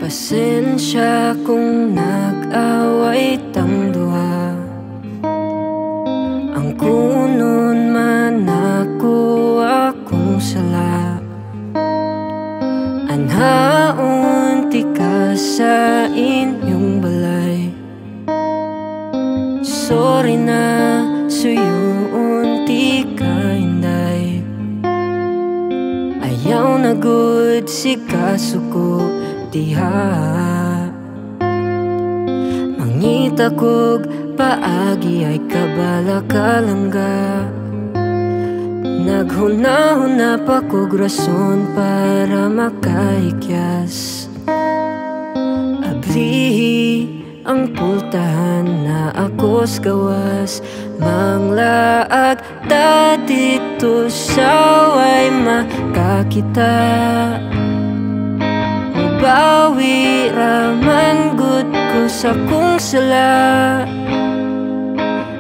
Pasensya kung nag-away tang duha. Ang kunon man ako akong sala. Anhaon ti ka sa inyong balay. Sorry na suyuon ti ka hinday. Ayaw na good si kasuko diha. Mangita kog paagi ay kabala kalangga. Naghuna-huna pa kog rason para makaikyas. Abli ang pultahan na akos gawas. Manglaag ta dito sa way makakita. Bawi raman gud ko sa kung sala.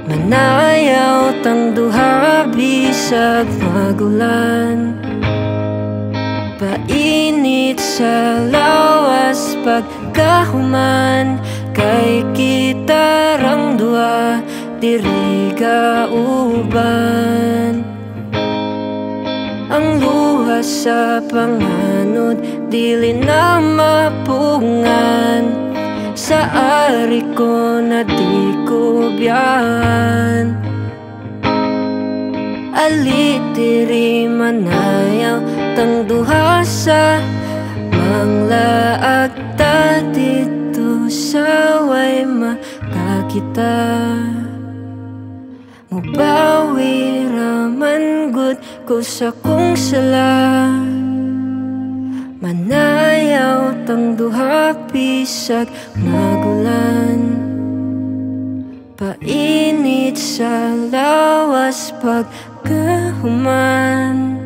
Manayaw tang duha bisag magulan. Painit sa lawas pagkahuman. Kay kita rang duha diri kauban. Ang luha sa panganod dili na mapungan. Sa ari ko na di ko biyan. Ali diri manayaw tang duha sa manglaag ta dito sa way makakita. Mubawi raman gud ko sa kung sala. Manayaw tang duha bisag magulan. Painit sa lawas pagkahuman.